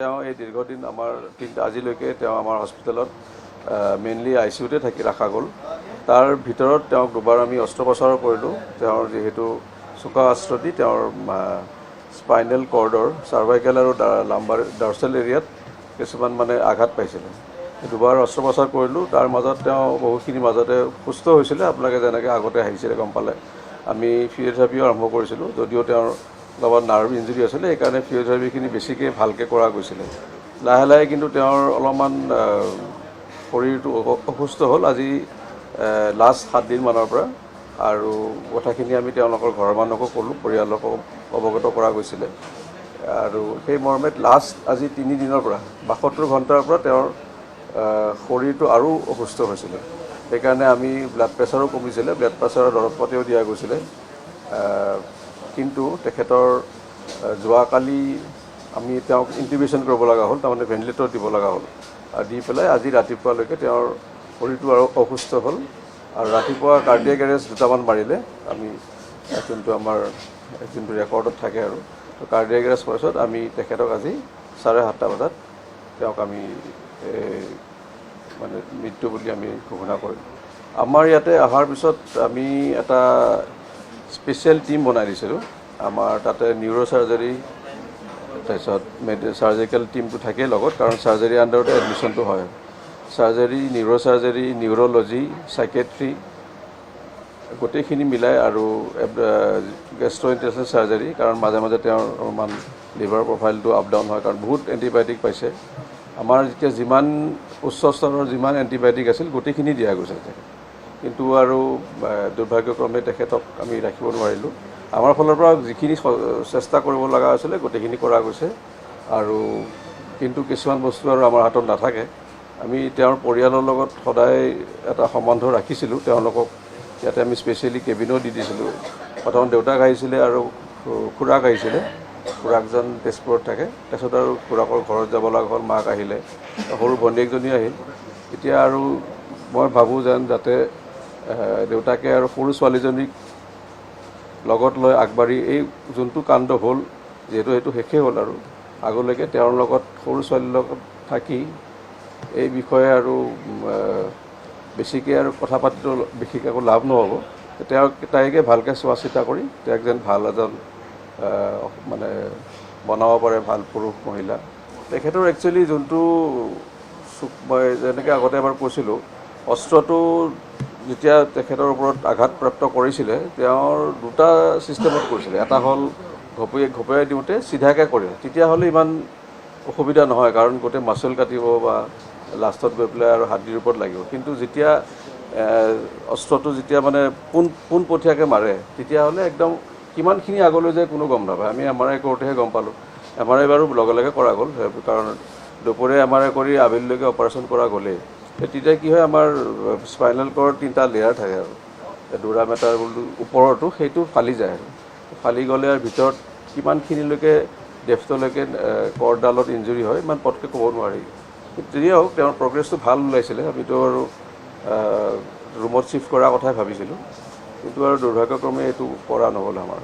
তেওঁ এই দীৰ্ঘদিন আমাৰ আজিলৈকে তেওঁ আমাৰ হস্পিটেলত মেইনলি আইচিউতে থাকি ৰখা গ'ল। তাৰ ভিতৰত তেওঁক দুবাৰ আমি অস্ত্ৰোপচাৰ কৰিলোঁ। তেওঁৰ যিহেতু চোকা অস্ত্ৰ দি তেওঁৰ স্পাইনেল কৰ্ডৰ চাৰ্ভাইকেল আৰু লাম্বাৰ ডৰ্চেল এৰিয়াত কিছুমান আঘাত পাইছিলে। দুবাৰ অস্ত্ৰোপচাৰ কৰিলোঁ। তাৰ মাজত তেওঁ বহুখিনি মাজতে সুস্থ হৈছিলে। আপোনালোকে যেনেকৈ আগতে আহিছিলে গম পালে। আমি ফিজিঅ'থেৰাপিও আৰম্ভ কৰিছিলোঁ, যদিও তেওঁৰ লগত নাৰ্ভ ইঞ্জুৰি আছিলে, সেইকাৰণে ফিজিঅ'থেৰাপিখিনি বেছিকৈ ভালকৈ কৰা গৈছিলে। লাহে লাহে কিন্তু তেওঁৰ অলপমান শৰীৰটো অসুস্থ হ'ল আজি লাষ্ট 7 দিনমানৰ পৰা। আৰু কথাখিনি আমি তেওঁলোকৰ ঘৰৰ মানুহকো ক'লোঁ, পৰিয়ালকো অৱগত কৰা গৈছিলে। আৰু সেই মৰ্মে লাষ্ট আজি 3 দিনৰ পৰা 72 ঘণ্টাৰ পৰা তেওঁৰ শৰীৰটো আৰু অসুস্থ হৈছিলে। সেইকাৰণে আমি ব্লাড প্ৰেছাৰো কমিছিলে, ব্লাড প্ৰেছাৰৰ দৰৱ পাতিও দিয়া গৈছিলে। কিন্তু তেখেতৰ যোৱাকালি আমি তেওঁক ইণ্টিউবেশ্যন কৰিব লগা হ'ল, তাৰমানে ভেণ্টিলেটৰ দিব লগা হ'ল। আৰু দি পেলাই আজি ৰাতিপুৱালৈকে তেওঁৰ শৰীৰটো আৰু অসুস্থ হ'ল। আৰু ৰাতিপুৱা কাৰ্ডিয়েক এৰেষ্ট 2টামান মাৰিলে, আমি যোনটো আমাৰ যোনটো ৰেকৰ্ডত থাকে আৰু কাৰ্ডিয়েক এৰেষ্ট পাছত আমি তেখেতক আজি 7:30 বজাত তেওঁক আমি মৃত্যু বুলি আমি ঘোষণা কৰিলোঁ। আমাৰ ইয়াতে অহাৰ পিছত আমি এটা স্পেচিয়েল টীম বনাই দিছিলোঁ। আমাৰ তাতে নিউৰ' চাৰ্জাৰী, তাৰপিছত চাৰ্জিকেল টীমটো থাকেই লগত, কাৰণ চাৰ্জাৰী আণ্ডাৰতে এডমিশ্যনটো হয়। চাৰ্জাৰী, নিউৰ' চাৰ্জাৰী, নিউৰ'লজি, চাইকেট্ৰি গোটেইখিনি মিলাই আৰু গেষ্ট্ৰ'ইণ্টেষ্টাইনেল চাৰ্জাৰী, কাৰণ মাজে মাজে তেওঁৰ অলপমান লিভাৰ প্ৰফাইলটো আপ ডাউন হয়, কাৰণ বহুত এণ্টিবায়'টিক পাইছে। আমাৰ যেতিয়া যিমান উচ্চ স্তৰৰ যিমান এণ্টিবায়'টিক আছিল গোটেইখিনি দিয়া গৈছে। কিন্তু আৰু দুৰ্ভাগ্যক্ৰমে তেখেতক আমি ৰাখিব নোৱাৰিলোঁ। আমাৰ ফালৰ পৰা যিখিনি চেষ্টা কৰিব লগা হৈছিলে গোটেইখিনি কৰা গৈছে। আৰু কিন্তু কিছুমান বস্তু আৰু আমাৰ হাতত নাথাকে। আমি তেওঁৰ পৰিয়ালৰ লগত সদায় এটা সম্বন্ধ ৰাখিছিলোঁ। তেওঁলোকক ইয়াতে আমি স্পেচিয়েলি কেবিনো দি দিছিলোঁ। প্ৰথম দেউতাক আহিছিলে আৰু খুৰাক আহিছিলে। খুৰাকজন তেজপুৰত থাকে, তাৰপিছত আৰু খুৰাকৰ ঘৰত যাব লগা হ'ল, মাক আহিলে, সৰু ভনীয়েকজনী আহিল। এতিয়া আৰু মই ভাবোঁ যেন যাতে দেউতাকে আৰু সৰু ছোৱালীজনীক লগত লৈ আগবাঢ়ি এই যোনটো কাণ্ড হ'ল, যিহেতু সেইটো শেষেই হ'ল, আৰু আগলৈকে তেওঁৰ লগত সৰু ছোৱালীৰ লগত থাকি এই বিষয়ে আৰু বেছিকৈ আৰু কথা পাতিটো বিশেষ একো লাভ নহ'ব। তাইকে ভালকৈ চোৱা চিতা কৰি তেওঁক যেন ভাল এজন বনাব পাৰে, ভাল পুৰুষ মহিলা। তেখেতৰ একচুৱেলি যোনটো মই যেনেকৈ আগতে এবাৰ কৈছিলোঁ, অস্ত্ৰটো যেতিয়া তেখেতৰ ওপৰত আঘাতপ্ৰাপ্ত কৰিছিলে, তেওঁৰ 2টা ছিষ্টেমত কৰিছিলে। এটা হ'ল ঘপিয়াই দিওঁতে চিধাকৈ কৰে, তেতিয়াহ'লে ইমান অসুবিধা নহয়, কাৰণ গোটেই মাচল কাটিব বা লাষ্টত গৈ পেলাই আৰু হাতীৰ ওপৰত লাগিব। কিন্তু যেতিয়া অস্ত্ৰটো যেতিয়া পোনপটীয়াকৈ মাৰে, তেতিয়াহ'লে একদম কিমানখিনি আগলৈ যায় কোনো গম নাপায়। আমি MRI কৰোঁতেহে গম পালোঁ। MRI বাৰু লগে লগে কৰা গ'ল, কাৰণ দুপৰীয়া MRI কৰি আবেলিলৈকে অপাৰেশ্যন কৰা গ'লেই। তেতিয়া কি হয়, আমাৰ স্পাইনেল কৰ্ড 3টা লেয়াৰ থাকে, আৰু ডুৰাম এটাৰ ওপৰতো সেইটো ফালি যায়। আৰু ফালি গ'লে আৰু ভিতৰত কিমানখিনিলৈকে ডেফ্থলৈকে কৰ্ডডালত ইঞ্জুৰি হয় ইমান পটকৈ ক'ব নোৱাৰি। তেতিয়াও তেওঁৰ প্ৰগ্ৰেছটো ভাল ওলাইছিলে। আমিতো আৰু ৰুমত শ্বিফ্ট কৰাৰ কথাই ভাবিছিলোঁ, কিন্তু আৰু দুৰ্ভাগ্যক্ৰমে এইটো কৰা নহ'ল আমাৰ।